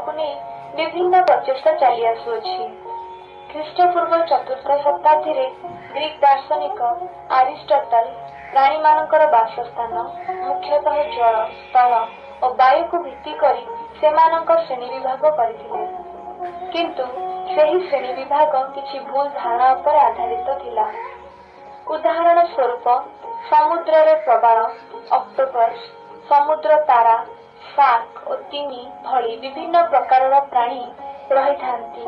को नहीं विभिन्न प्रचेषा चली आसुअछि। ख्रीष्टपूर्व 4th शताब्दी ग्रीक दार्शनिक आरिस्टोटल प्राणी मानकर बासस्थान मुख्यतः जल, स्थल और वायु को भित्ति करी सेमानक श्रेणी विभाग करथिले। किंतु सेही श्रेणी विभाग किछि भूल धारणा पर आधारित थिला। उदाहरण स्वरूप समुद्र रे प्रबाल, ऑक्टोपस, समुद्र तारा, शार्क और तिमी भली विभिन्न प्रकारर प्राणी रही थांती।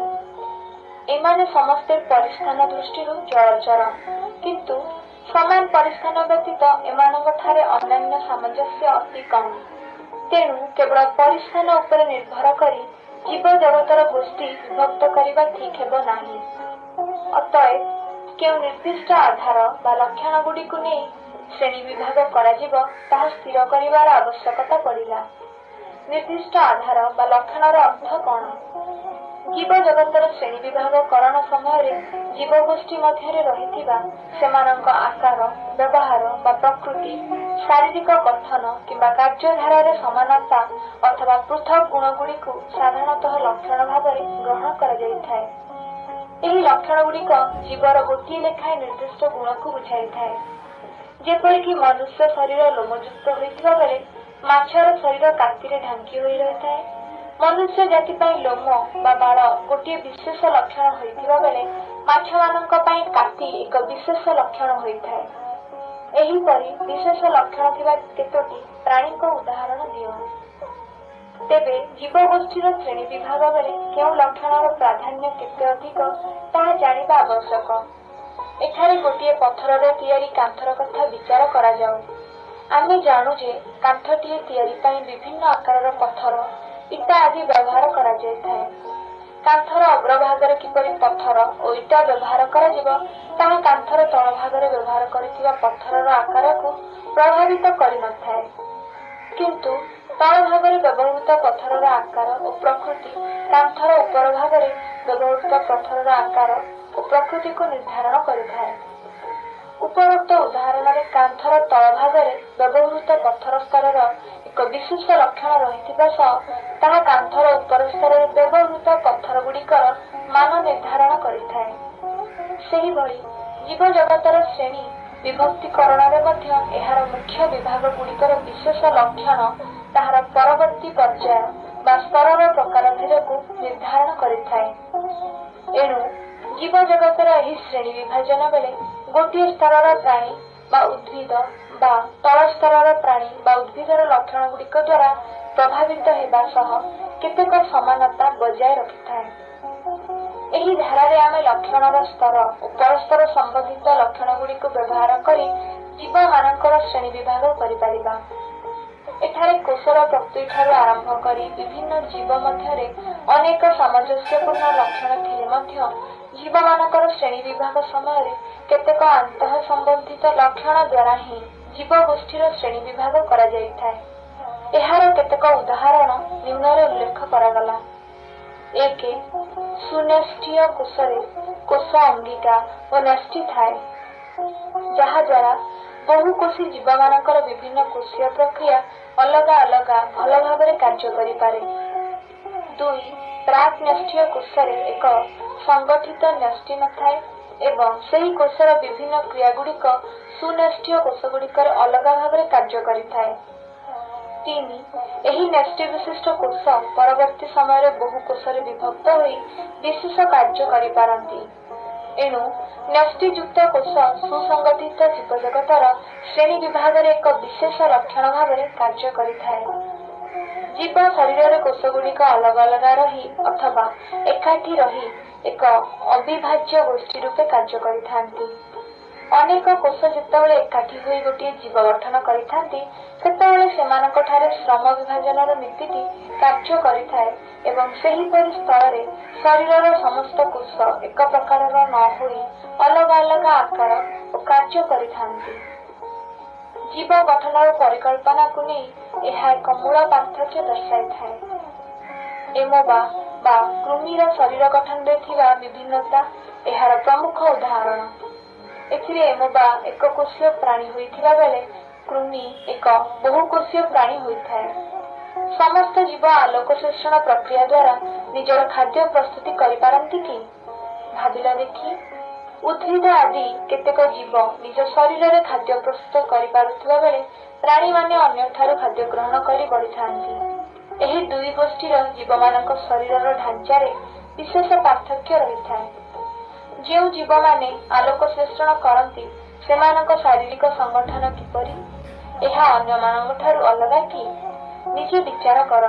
एमाने समस्ते परिस्थान दृष्टि जलचर, किंतु समान परिस्थान व्यतीत एमानक ठारे अन्यान्य सामंजस्य अति कम। तेणु केवल परिस्थान उपर निर्भर करी जीव जगतर गोष्ठी विभक्त करने ठीक हेब नाही। अतएव केउ निर्दिष्ट आधार बा लक्षण गुडी को नहीं श्रेणी विभाग कराजिब ताहा स्थिर करिवार आवश्यकता पड़िला। निर्दिष्ट आधार बा लक्षणर अर्थ कौन? जीव जगतर श्रेणी विभाग करण समय जीव गोष्ठी मध्य रहिथिबा सेमानक आकार, व्यवहार बा प्रकृति, शारीरिक गठन किंबा कार्यधारा समानता अथवा पृथक गुण गुड़िक साधारणतः लक्षण भाव ग्रहण करा जाइथाय। एही लक्षण गुड़िक जीवर गोटिए लेखाए निर्दिष्ट गुण को बुझाई थाए। जेपरिक मनुष्य शरीर लोमयुक्त होइथिबा बेले माछर शरीर कातिरे ढांकी होई रहिथाय। मनुष्य जाति पाई लोम बा बाल गोटे विशेष लक्षण होइथिबा बेले माछ मानक पाई काति एक विशेष लक्षण होइथाय। एही परि विशेष लक्षण थिबा केतोटी प्राणी को उदाहरण दियो। तेबे जीव गोष्ठीर श्रेणी विभाग बेले केउ लक्षणर प्राधान्य केते अधिक ताहा जानिबा आवश्यक। एठारे गोटे पत्थरर तैयारी कांथर कथा विचार करा जाऊ। आमे जानू जे कांथटीए तैयारी पाई विभिन्न आकारर पत्थर, इटा आदि व्यवहार करा जायथाय। कांथर अग्रभागरे किपरि पत्थर और इटा व्यवहार करा जिवो ताहा कांथर तळ भागरे व्यवहार करिथिबा पत्थरर आकार को प्रभावित करि नथाय। किंतु तळ भागरे व्यवहृत पत्थरर आकार और प्रकृति कांथर उपर भागरे व्यवहृत पत्थरर आकार और प्रकृति को निर्धारण करिथाय। उपरोक्त उदाहरण रे कांथर तळ भागरे व्यवहृत पत्थर स्तरर एक विशेष लक्षण रहिथिबा सह ताहा कांथर उपर स्तररे व्यवहृत पत्थर गुड़िकर मान निर्धारण करिथाय। सेही भली जीव जगतर श्रेणी विभक्तिकरण रे मध्य एहार मुख्य विभाग गुड़िकर विशेष लक्षण ताहार परवर्ती पर्याय बा स्तरर प्रकार भेदको निर्धारण करिथाय। एणु जीव जगतर एही श्रेणी विभाजन बेले गोटे स्तरर प्राणी बा उद्भिद बा तल स्तरर प्राणी बा उद्भिदर लक्षण गुड़िक द्वारा प्रभावित हेबा सह केतेक समानता बजाय रखिथाय। एही धारारे आमे लक्षणर स्तर और परस्पर संबंधित लक्षण गुड़िक व्यवहार करी जीव मानकर श्रेणी विभाग करि परिबा। एठारे कोषर प्रकृति ठारू आरंभ करी विभिन्न जीव मध्यरे अनेक सामंजस्यपूर्ण लक्षण थिले मध्य जीव मानकर श्रेणी विभाग समय केतेक अंतः संबंधित लक्षण द्वारा ही जीव गोष्ठीर श्रेणी विभाग करा जाइथाय। एहार केतेक उदाहरण निम्नरे उल्लेख करागला। 1. सुनेष्ठीय कोषरे कोष अंगिका और नेष्टि थाए, जहा द्वारा बहुकोषी जीव मानकर विभिन्न कोषीय प्रक्रिया अलग अलग भल भाव कार्य करि पारे। 2. प्राक नेष्ठीय कोषरे एक संगठित नेष्टि नथाए एवं सेही कोषर विभिन्न क्रिया गुड़िक सुनेष्ठीय कोष गुड़िकर अलग भाव कार्य करिथाए। 3. एही नेष्टि विशिष्ट कोष परवर्ती समय बहु कोषरे विभक्त होई विशेष कार्य करि पारंती। एणु नेष्टियुक्त कोष सुसंगठित जीव जगतर श्रेणी विभाग एक विशेष लक्षण भाव कार्य करिथाए। जीव शरीर कोष गुड़िक अलग अलग रही अथवा एकाठी रही एक अविभाज्य गोष्ठी रूपे कार्य करिथांती। अनेक कोष जेतेबेले एकाठी होई गोटे जीव गठन करिथांती सेतेबेले सेमानक ठारे श्रम विभाजनर नीतिटी कार्य करिथाए एवं सेही परि स्तरे शरीरर समस्त कोष एक प्रकारर न होई अलग अलग आकार और कार्य करिथांती। जीव गठनर परिकल्पना को नहीं यह एक मूल पार्थक्य दर्शाइथाए। एमोबा बा कृमिर शरीर गठन रे थिबा विभिन्नता एहार प्रमुख उदाहरण। एथिरे एमोबा एक कोषीय प्राणी होइथिबा बेले कृमि एक बहुकोषीय प्राणी होइथाए। ସମସ୍ତ ଜୀବ ଆଲୋକ ଶୋଷଣ ପ୍ରକ୍ରିୟା ଦ୍ୱାରା ନିଜର ଖାଦ୍ୟ ପ୍ରସ୍ତୁତି କରିପାରନ୍ତି କି? ଭାବିଲ ଦେଖି। ଉଦ୍ଭିଦ ଆଦି କେତେକ ଜୀବ ନିଜ ଶରୀରରେ ଖାଦ୍ୟ ପ୍ରସ୍ତୁତ କରିପାରୁଥିବା ବେଳେ ପ୍ରାଣୀମାନେ ଅନ୍ୟଠାରୁ ଖାଦ୍ୟ ଗ୍ରହଣ କରି ବଢିଥାନ୍ତି। ଏହି ଦୁଇ ଗୋଷ୍ଠୀର ଜୀବମାନଙ୍କ ଶରୀରର ଢାଞ୍ଚାରେ ବିଶେଷ ପାର୍ଥକ୍ୟ ରହିଥାଏ। ଯେଉଁ ଜୀବମାନେ ଆଲୋକ ଶୋଷଣ କରନ୍ତି ସେମାନଙ୍କ ଶାରୀରିକ ସଂଗଠନ କିପରି? ଏହା ଅନ୍ୟମାନଙ୍କଠାରୁ ଅଲଗା କି? ନିଜେ ବିଚାର କର।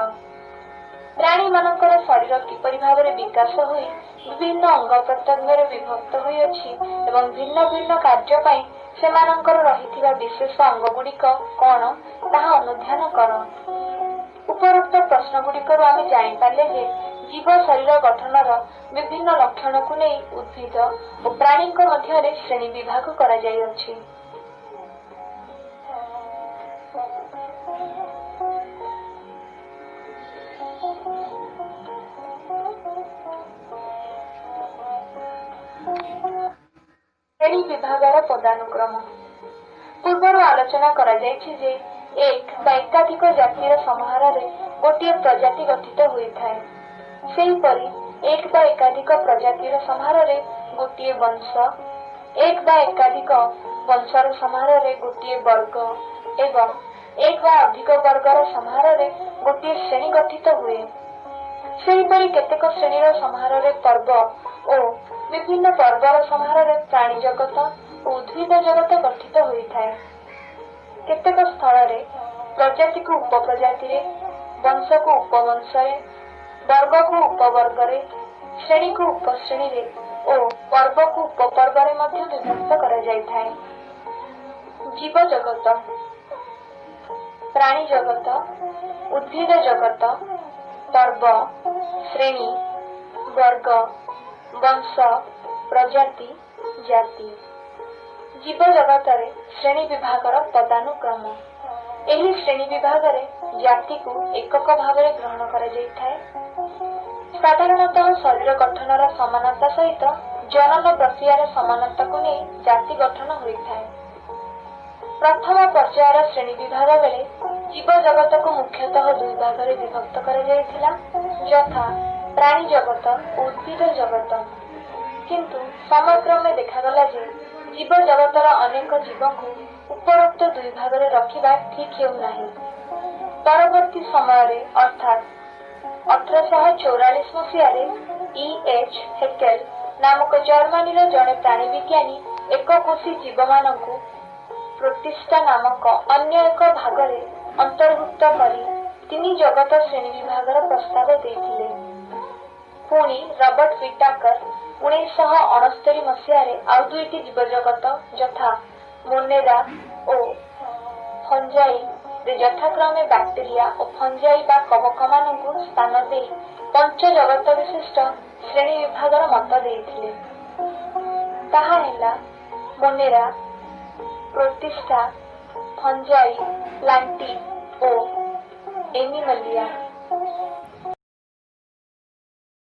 ପ୍ରାଣୀମାନଙ୍କର ଶରୀର କିପରି ଭାବରେ ବିକାଶ ହୋଇ ବିଭିନ୍ନ ଅଙ୍ଗ ପ୍ରତ୍ୟଙ୍ଗରେ ବିଭକ୍ତ ହୋଇଅଛି ଏବଂ ଭିନ୍ନ ଭିନ୍ନ କାର୍ଯ୍ୟ ପାଇଁ ସେମାନଙ୍କର ରହିଥିବା ବିଶେଷ ଅଙ୍ଗଗୁଡ଼ିକ କ'ଣ ତାହା ଅନୁଧ୍ୟାନ କର। ଉପରୋକ୍ତ ପ୍ରଶ୍ନଗୁଡ଼ିକରୁ ଆମେ ଜାଣିପାରିଲେ ଯେ ଜୀବ ଶରୀର ଗଠନର ବିଭିନ୍ନ ଲକ୍ଷଣକୁ ନେଇ ଉଦ୍ଭିଦ ଓ ପ୍ରାଣୀଙ୍କ ମଧ୍ୟରେ ଶ୍ରେଣୀ ବିଭାଗ କରାଯାଇଅଛି। ଶ୍ରେଣୀ ବିଭାଗର ପଦାନୁକ୍ରମ। ପୂର୍ବରୁ ଆଲୋଚନା କରାଯାଇଛି ଯେ ଏକ ବା ଏକାଧିକ ଜାତିର ସମାହାରରେ ଗୋଟିଏ ପ୍ରଜାତି ଗଠିତ ହୋଇଥାଏ। ସେହିପରି ଏକ ବା ଏକାଧିକ ପ୍ରଜାତିର ସମାହାରରେ ଗୋଟିଏ ବଂଶ, ଏକ ବା ଏକାଧିକ ବଂଶର ସମାହାରରେ ଗୋଟିଏ ବର୍ଗ ଏବଂ ଏକ ବା ଅଧିକ ବର୍ଗର ସମାହାରରେ ଗୋଟିଏ ଶ୍ରେଣୀ ଗଠିତ ହୁଏ। ସେହିପରି କେତେକ ଶ୍ରେଣୀର ସମାହାରରେ ପର୍ବ ଓ ବିଭିନ୍ନ ପର୍ବର ସମାହାରରେ ପ୍ରାଣୀ ଜଗତ ଓ ଉଦ୍ଭିଦ ଜଗତ ଗଠିତ ହୋଇଥାଏ। କେତେକ ସ୍ଥଳରେ ପ୍ରଜାତିକୁ ଉପପ୍ରଜାତିରେ, ବଂଶକୁ ଉପବଂଶରେ, ବର୍ଗକୁ ଉପବର୍ଗରେ, ଶ୍ରେଣୀକୁ ଉପଶ୍ରେଣୀରେ ଓ ପର୍ବକୁ ଉପପର୍ବରେ ମଧ୍ୟ ବିଭକ୍ତ କରାଯାଇଥାଏ। ଜୀବ ଜଗତ, ପ୍ରାଣୀ ଜଗତ, ଉଦ୍ଭିଦ ଜଗତ, ପର୍ବ, ଶ୍ରେଣୀ, ବର୍ଗ, ବଂଶ, ପ୍ରଜାତି, ଜାତି। ଜୀବ ଜଗତରେ ଶ୍ରେଣୀ ବିଭାଗର ପଦାନୁକ୍ରମ। ଏହି ଶ୍ରେଣୀ ବିଭାଗରେ ଜାତିକୁ ଏକକ ଭାବରେ ଗ୍ରହଣ କରାଯାଇଥାଏ। ସାଧାରଣତଃ ଶରୀର ଗଠନର ସମାନତା ସହିତ ଜନନ ପ୍ରକ୍ରିୟାର ସମାନତାକୁ ନେଇ ଜାତି ଗଠନ ହୋଇଥାଏ। ପ୍ରଥମ ପର୍ଯ୍ୟାୟର ଶ୍ରେଣୀ ବିଭାଗ ବେଳେ ଜୀବ ଜଗତକୁ ମୁଖ୍ୟତଃ ଦୁଇ ଭାଗରେ ବିଭକ୍ତ କରାଯାଇଥିଲା, ଯଥା ପ୍ରାଣୀ ଜଗତ ଓ ଉଦ୍ଭିଦ ଜଗତ। କିନ୍ତୁ ସମୟକ୍ରମେ ଦେଖାଗଲା ଯେ ଜୀବ ଜଗତର ଅନେକ ଜୀବଙ୍କୁ ଉପରୋକ୍ତ ଦୁଇ ଭାଗରେ ରଖିବା ଠିକ୍ ହେଉନାହିଁ। ପରବର୍ତ୍ତୀ ସମୟରେ ଅର୍ଥାତ୍ 1844 ମସିହାରେ E.H. ହେକେଲ ନାମକ ଜର୍ମାନୀର ଜଣେ ପ୍ରାଣୀ ବିଜ୍ଞାନୀ ଏକକୋଷୀ ଜୀବମାନଙ୍କୁ ପ୍ରୋଟିଷ୍ଟା ନାମକ ଅନ୍ୟ ଏକ ଭାଗରେ ଅନ୍ତର୍ଭୁକ୍ତ କରି ତିନି ଜଗତ ଶ୍ରେଣୀ ବିଭାଗର ପ୍ରସ୍ତାବ ଦେଇଥିଲେ। ପୁଣି ରବର୍ଟ ହୁଇଟାକର 1969 ମସିହାରେ ଆଉ ଦୁଇଟି ଜୀବଜଗତ ଯଥା ମୋନେରା ଓ ଫଞ୍ଜାଇରେ ଯଥାକ୍ରମେ ବ୍ୟାକ୍ଟେରିଆ ଓ ଫଞ୍ଜାଇ ବା କବକମାନଙ୍କୁ ସ୍ଥାନ ଦେଇ ପଞ୍ଚ ଜଗତ ବିଶିଷ୍ଟ ଶ୍ରେଣୀ ବିଭାଗର ମତ ଦେଇଥିଲେ। ତାହା ହେଲା ମୋନେରା, ପ୍ରୋଟିଷ୍ଟା, ଫଞ୍ଜାଇ, ପ୍ଲାଣ୍ଟି ଓ ଏନିମଲିଆ।